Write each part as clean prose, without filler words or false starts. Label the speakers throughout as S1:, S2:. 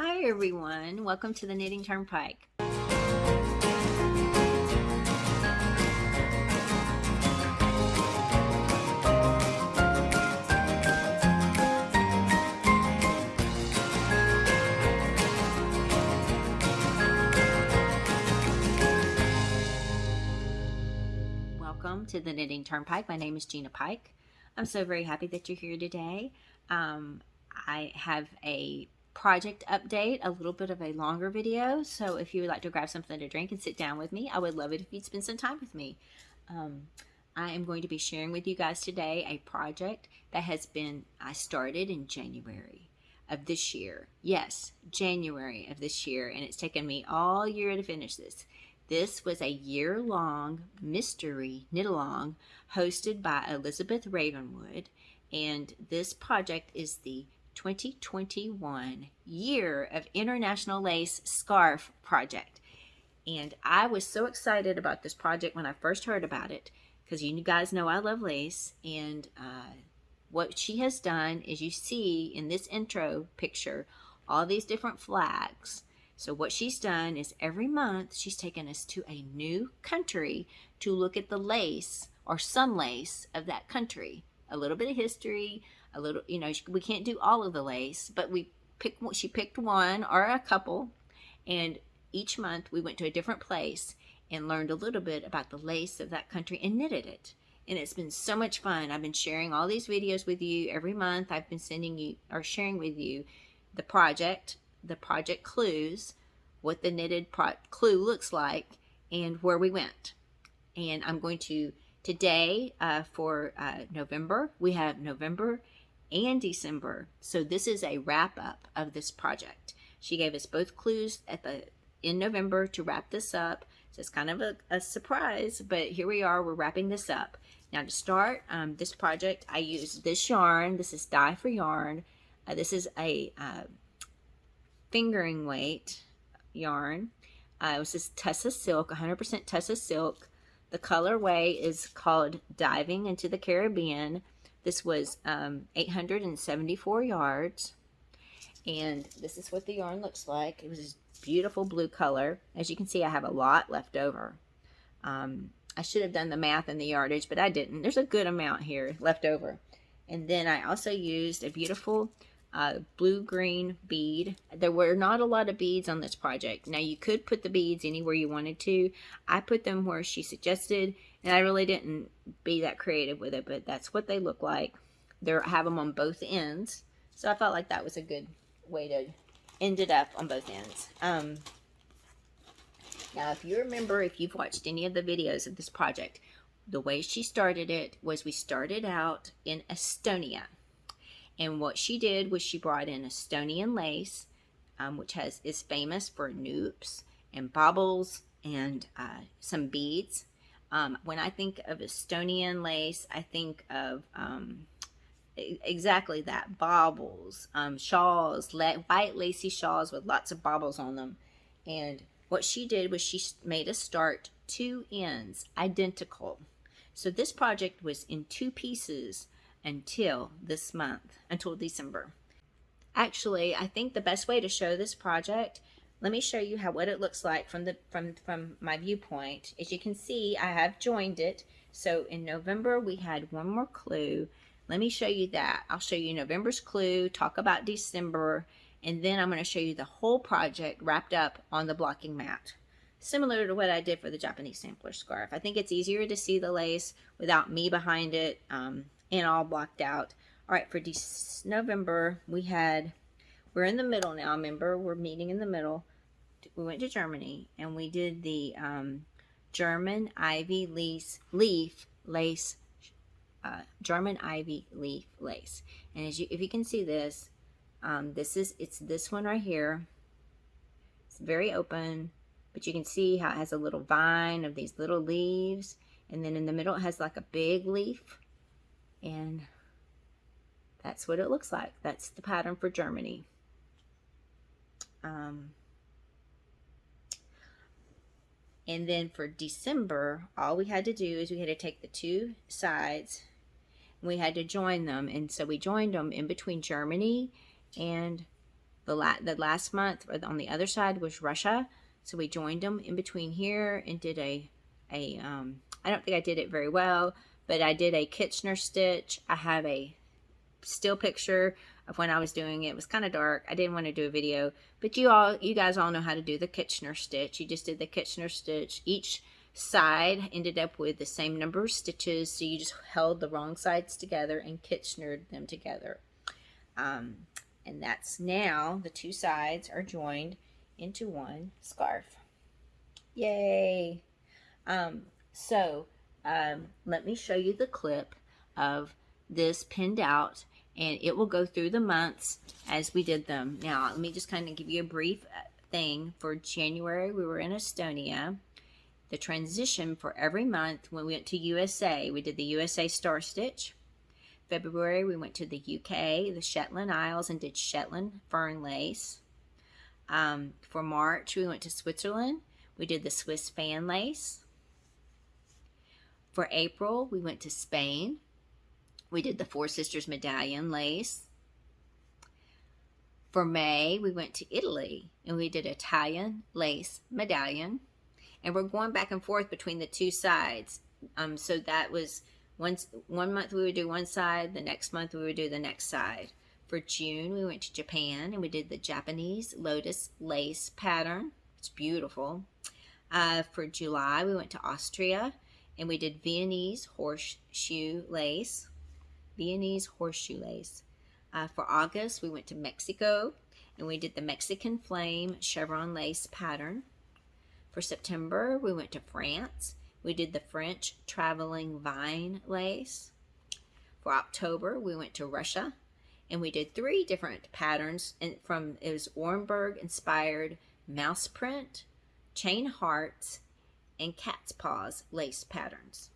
S1: Hi everyone, welcome to the Knitting Turnpike. Welcome to the Knitting Turnpike. My name is Gina Pike. I'm so very happy that you're here today. I have a project update, a little bit of a longer video, so if you would like to grab something to drink and sit down with me, I would love it if you'd spend some time with me. I am going to be sharing with you guys today a project that I started in January of this year. Yes, January of this year, and it's taken me all year to finish this. This was a year-long mystery knit-along hosted by Elizabeth Ravenwood, and this project is the 2021 Year of International Lace Scarf Project. And I was so excited about this project when I first heard about it, because you guys know I love lace, and what she has done is, you see in this intro picture all these different flags. So what she's done is every month she's taken us to a new country to look at the lace or some lace of that country. A little bit of history, a little, we can't do all of the lace, but she picked one or a couple, and each month we went to a different place and learned a little bit about the lace of that country and knitted it. And it's been so much fun. I've been sharing all these videos with you every month. I've been sending you or sharing with you the project clues, what the knitted clue looks like, and where we went. And I'm going to today for November, we have November and December. So this is a wrap up of this project. She gave us both clues in November to wrap this up. So it's kind of a surprise, but here we are, we're wrapping this up. Now to start this project, I used this yarn. This is Dye for Yarn. This is a fingering weight yarn. It was this Tussa silk, 100% Tussa silk. The colorway is called Diving into the Caribbean. This was 874 yards, and this is what the yarn looks like. It was this beautiful blue color. As you can see, I have a lot left over. I should have done the math and the yardage, but I didn't. There's a good amount here left over. And then I also used a beautiful blue-green bead. There were not a lot of beads on this project. Now, you could put the beads anywhere you wanted to. I put them where she suggested, and I really didn't be that creative with it, but that's what they look like. I have them on both ends, so I felt like that was a good way to end it up on both ends. Now, if you remember, if you've watched any of the videos of this project, the way she started it was we started out in Estonia. And what she did was she brought in Estonian lace, which is famous for noops and baubles and some beads. When I think of Estonian lace, I think of exactly that, baubles, shawls, white lacy shawls with lots of baubles on them. And what she did was she made us start two ends, identical. So this project was in two pieces until this month, until December. Actually, I think the best way to show this project, let me show you what it looks like from my viewpoint. As you can see, I have joined it. So in November, we had one more clue. Let me show you that. I'll show you November's clue, talk about December, and then I'm going to show you the whole project wrapped up on the blocking mat. Similar to what I did for the Japanese sampler scarf. I think it's easier to see the lace without me behind it and all blocked out. All right, for November, we're in the middle now. Remember, we're meeting in the middle. We went to Germany, and we did the German ivy leaf lace. German ivy leaf lace. And if you can see this, it's this one right here. It's very open, but you can see how it has a little vine of these little leaves, and then in the middle it has like a big leaf, and that's what it looks like. That's the pattern for Germany. And then for December, all we had to do is we had to take the two sides and we had to join them. And so we joined them in between Germany and The last month on the other side was Russia, so we joined them in between here and did a I don't think I did it very well, but I did a Kitchener stitch. I have a still picture of when I was doing it. It was kind of dark. I didn't want to do a video, but you guys all know how to do the Kitchener stitch. You just did the Kitchener stitch. Each side ended up with the same number of stitches, so you just held the wrong sides together and Kitchenered them together. And that's now the two sides are joined into one scarf. Yay! Let me show you the clip of this pinned out, and it will go through the months as we did them. Now, let me just kind of give you a brief thing. For January, we were in Estonia. The transition for every month, when we went to USA, we did the USA Star Stitch. February, we went to the UK, the Shetland Isles, and did Shetland Fern Lace. For March, we went to Switzerland. We did the Swiss Fan Lace. For April, we went to Spain. We did the Four Sisters Medallion Lace. For May, we went to Italy, and we did Italian Lace Medallion. And we're going back and forth between the two sides. So that was one month we would do one side, the next month we would do the next side. For June, we went to Japan, and we did the Japanese Lotus Lace pattern. It's beautiful. For July, we went to Austria, and we did Viennese Horseshoe Lace. Viennese Horseshoe Lace. For August, we went to Mexico, and we did the Mexican Flame Chevron Lace pattern. For September, we went to France. We did the French Traveling Vine Lace. For October, we went to Russia, and we did 3 different patterns. And it was Orenburg inspired mouse print, chain hearts, and cat's paws lace patterns.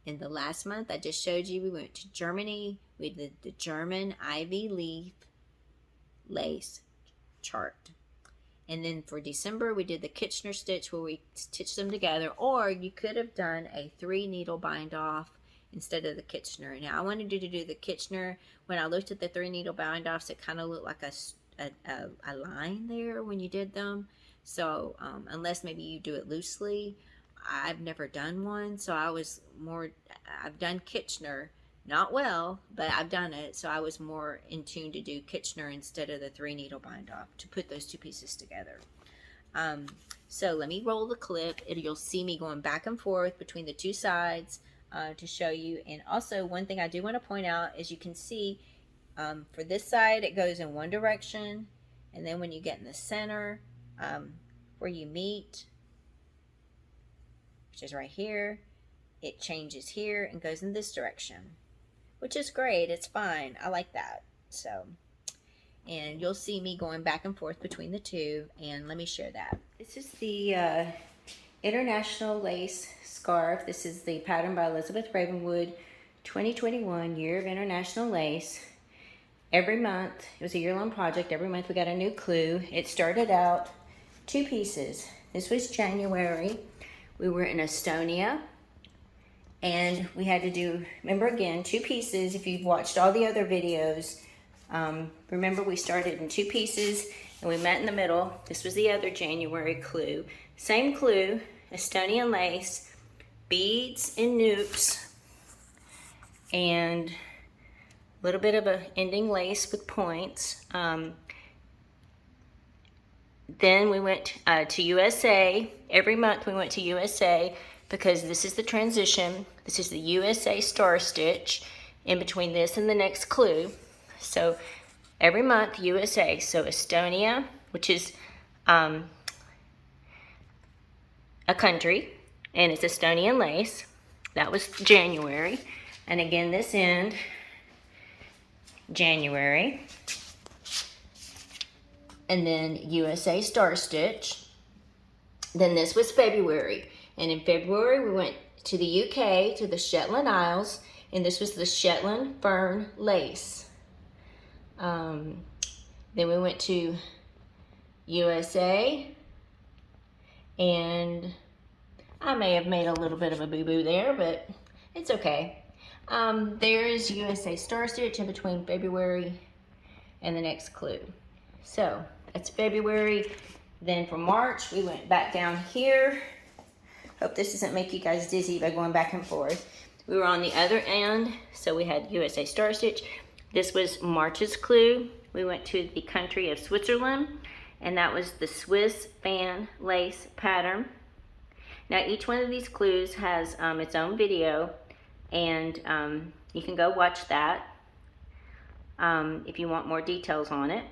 S1: In the last month I just showed you, we went to Germany. We did the German ivy leaf lace chart. And then for December, we did the Kitchener stitch where we stitched them together, or you could have done a 3 needle bind off instead of the Kitchener. Now, I wanted you to do the Kitchener. When I looked at the 3 needle bind offs, it kind of looked like a line there when you did them. So, unless maybe you do it loosely, I've never done one. So I've done Kitchener. Not well, but I've done it, so I was more in tune to do Kitchener instead of the 3 needle bind off to put those 2 pieces together. So let me roll the clip. You'll see me going back and forth between the 2 sides to show you. And also, one thing I do want to point out is you can see for this side it goes in one direction, and then when you get in the center where you meet, which is right here, it changes here and goes in this direction, which is great. It's fine. I like that. So, and you'll see me going back and forth between the 2, and let me share that. This is the International Lace Scarf. This is the pattern by Elizabeth Ravenwood, 2021 Year of International Lace. Every month, it was a year-long project. Every month we got a new clue. It started out 2 pieces. This was January. We were in Estonia. And we had to do, remember again, 2 pieces. If you've watched all the other videos, remember we started in 2 pieces and we met in the middle. This was the other January clue. Same clue, Estonian lace, beads and noops, and a little bit of a ending lace with points. Then we went to USA. Every month we went to USA, because this is the transition. This is the USA Star Stitch in between this and the next clue. So every month, USA. So Estonia, which is a country, and it's Estonian lace. That was January. And again, this end, January. And then USA Star Stitch. Then this was February. And in February, we went to the UK, to the Shetland Isles, and this was the Shetland Fern Lace. Then we went to USA, and I may have made a little bit of a boo-boo there, but it's okay. There is USA Star Stitch in between February and the next clue. So that's February. Then for March, we went back down here. Hope this doesn't make you guys dizzy by going back and forth. We were on the other end, so we had USA Star Stitch. This was March's clue. We went to the country of Switzerland, and that was the Swiss fan lace pattern. Now each one of these clues has its own video, and you can go watch that if you want more details on it.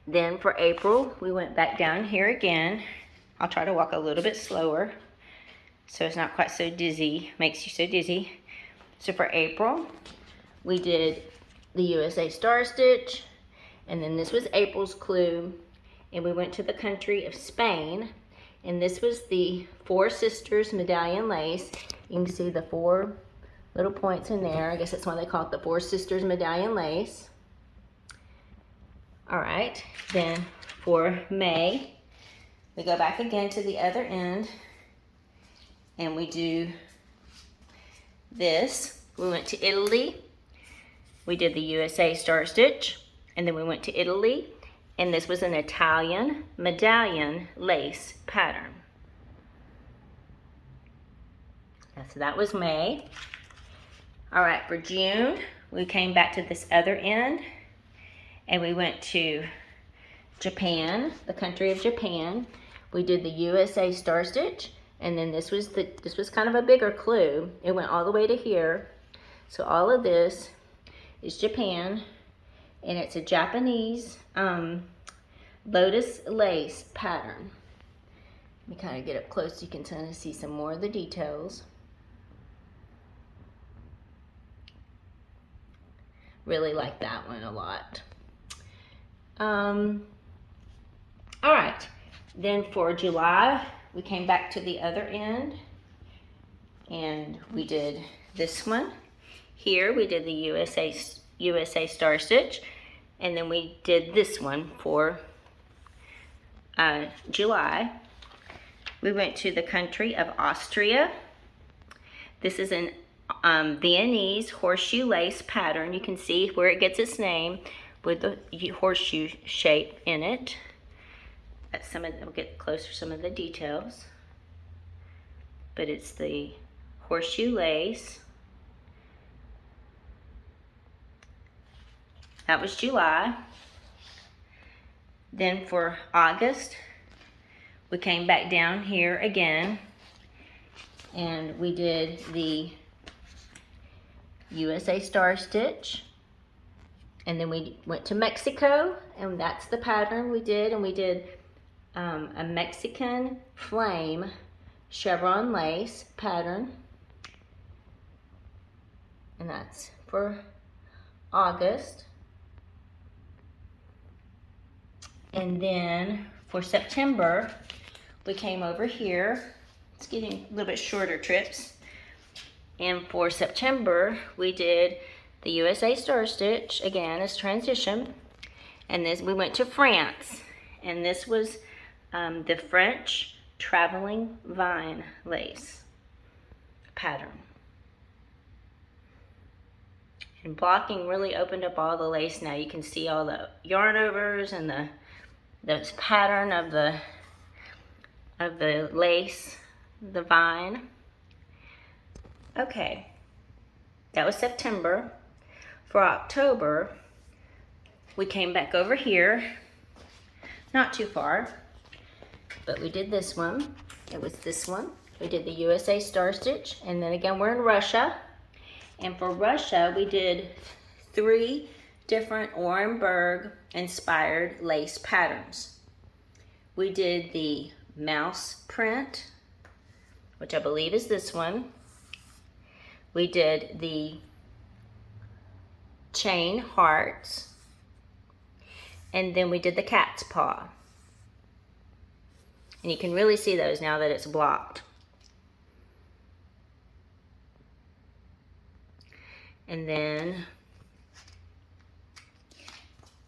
S1: Then for April, we went back down here again. I'll try to walk a little bit slower so it's not quite so dizzy, makes you so dizzy. So for April, we did the USA Star Stitch, and then this was April's clue, and we went to the country of Spain, and this was the Four Sisters medallion lace. You can see the 4 little points in there. I guess that's why they call it the Four Sisters medallion lace. All right, then for May, we go back again to the other end, and we do this. We went to Italy. We did the USA Star Stitch, and then we went to Italy, and this was an Italian medallion lace pattern. So that was May. All right, for June, we came back to this other end, and we went to Japan, the country of Japan. We did the USA Star Stitch, and then this was kind of a bigger clue. It went all the way to here. So all of this is Japan, and it's a Japanese lotus lace pattern. Let me kind of get up close so you can kind of see some more of the details. Really like that one a lot. All right, then for July, we came back to the other end, and we did this one. Here we did the USA Star Stitch, and then we did this one for July. We went to the country of Austria. This is an Viennese horseshoe lace pattern. You can see where it gets its name with the horseshoe shape in it. That's we'll get closer some of the details. But it's the horseshoe lace. That was July. Then for August, we came back down here again, and we did the USA Star Stitch, and then we went to Mexico, and that's the pattern we did, and we did a Mexican flame chevron lace pattern, and that's for August. And then for September, we came over here. It's getting a little bit shorter trips. And for September, we did the USA Star Stitch, again, as transition. And this, we went to France. And this was the French traveling vine lace pattern. And blocking really opened up all the lace. Now you can see all the yarn overs and the pattern of the lace, the vine. Okay, that was September. For October, we came back over here, not too far, but we did this one. It was this one. We did the USA Star Stitch, and then again we're in Russia. And for Russia, we did 3 different Orenburg inspired lace patterns. We did the mouse print, which I believe is this one. We did the chain hearts, and then we did the cat's paw. And you can really see those now that it's blocked. And then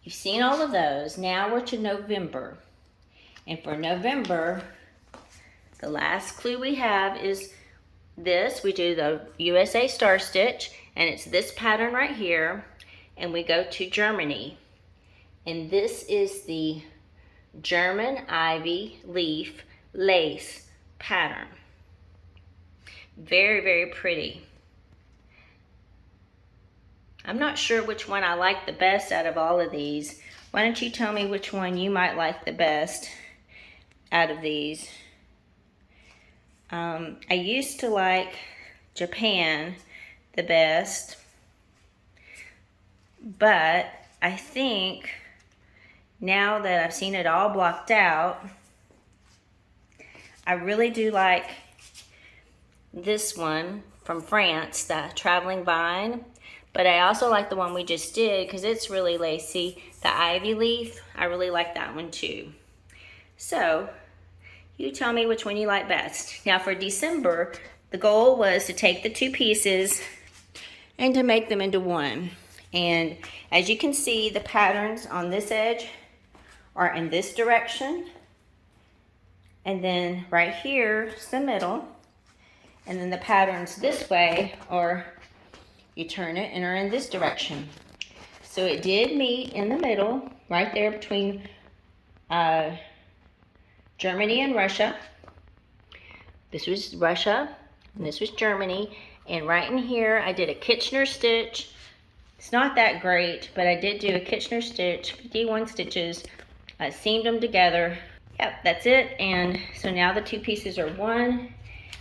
S1: you've seen all of those. Now we're to November. And for November, the last clue we have is this. We do the USA Star Stitch, and it's this pattern right here. And we go to Germany. And this is the German ivy leaf lace pattern. Very, very pretty. I'm not sure which one I like the best out of all of these. Why don't you tell me which one you might like the best out of these? I used to like Japan the best, but I think now that I've seen it all blocked out, I really do like this one from France, the Traveling Vine. But I also like the one we just did because it's really lacy. The Ivy Leaf, I really like that one too. So, you tell me which one you like best. Now for December, the goal was to take the two pieces and to make them into one. And as you can see, the patterns on this edge are in this direction. And then right here is the middle. And then the patterns this way are, you turn it and are in this direction. So it did meet in the middle, right there between Germany and Russia. This was Russia, and this was Germany. And right in here, I did a Kitchener stitch. It's not that great, but I did do a Kitchener stitch, 51 stitches. I seamed them together. Yep, that's it. And so now the two pieces are one.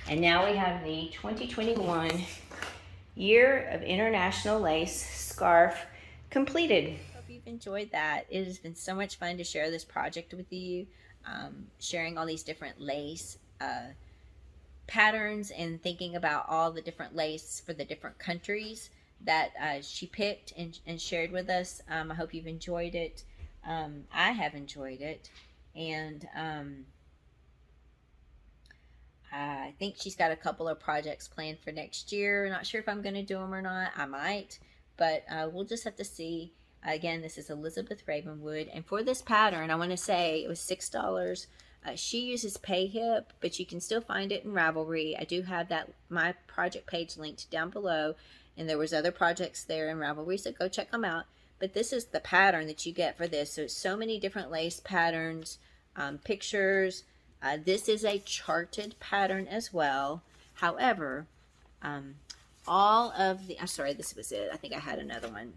S1: And now we have the 2021 Year of International Lace scarf completed. Hope you've enjoyed that. It has been so much fun to share this project with you, sharing all these different lace patterns and thinking about all the different lace for the different countries that she picked and shared with us. I hope you've enjoyed it. I have enjoyed it, and I think she's got a couple of projects planned for next year. Not sure if I'm going to do them or not. I might, but we'll just have to see. Again, this is Elizabeth Ravenwood, and for this pattern, I want to say it was $6. She uses PayHip, but you can still find it in Ravelry. I do have that my project page linked down below, and there was other projects there in Ravelry, so go check them out. But this is the pattern that you get for this. So it's so many different lace patterns, pictures. This is a charted pattern as well. However, all of the, I'm sorry, this was it. I think I had another one.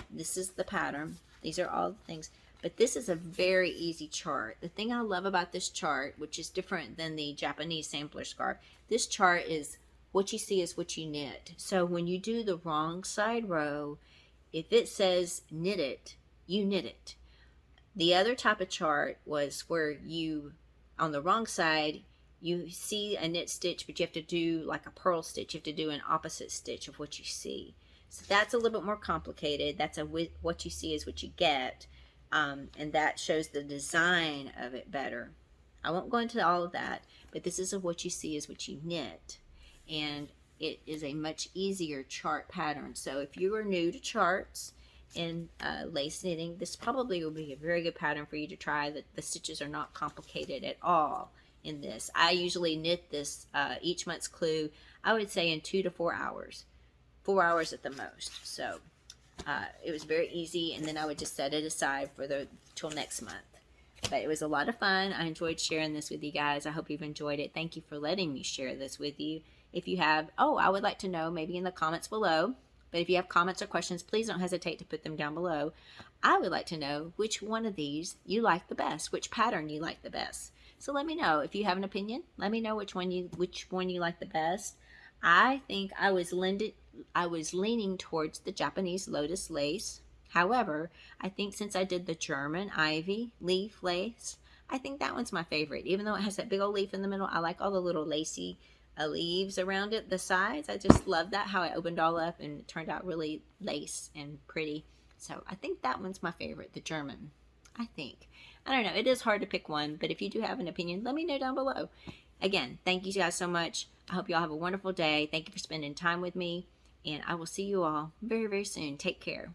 S1: This is the pattern. These are all the things. But this is a very easy chart. The thing I love about this chart, which is different than the Japanese sampler scarf, this chart is what you see is what you knit. So when you do the wrong side row, if it says knit it, you knit it. The other type of chart was where you, on the wrong side, you see a knit stitch, but you have to do like a purl stitch. You have to do an opposite stitch of what you see. So that's a little bit more complicated. That's what you see is what you get. And that shows the design of it better. I won't go into all of that, but this is what you see is what you knit. And it is a much easier chart pattern. So if you are new to charts and lace knitting, this probably will be a very good pattern for you to try. The stitches are not complicated at all in this. I usually knit this each month's clue, I would say in 2 to 4 hours. 4 hours at the most. So it was very easy, and then I would just set it aside for till next month. But it was a lot of fun. I enjoyed sharing this with you guys. I hope you've enjoyed it. Thank you for letting me share this with you. If you have, I would like to know, maybe in the comments below. But if you have comments or questions, please don't hesitate to put them down below. I would like to know which one of these you like the best, which pattern you like the best. So let me know. If you have an opinion, let me know which one you like the best. I think I was leaning towards the Japanese lotus lace. However, I think since I did the German ivy leaf lace, I think that one's my favorite. Even though it has that big old leaf in the middle, I like all the little lacy leaves around it, the sides. I just love that, how it opened all up and it turned out really lace and pretty. So I think that one's my favorite, the German, I think. I don't know. It is hard to pick one, but if you do have an opinion, let me know down below. Again, thank you guys so much. I hope you all have a wonderful day. Thank you for spending time with me, and I will see you all very, very soon. Take care.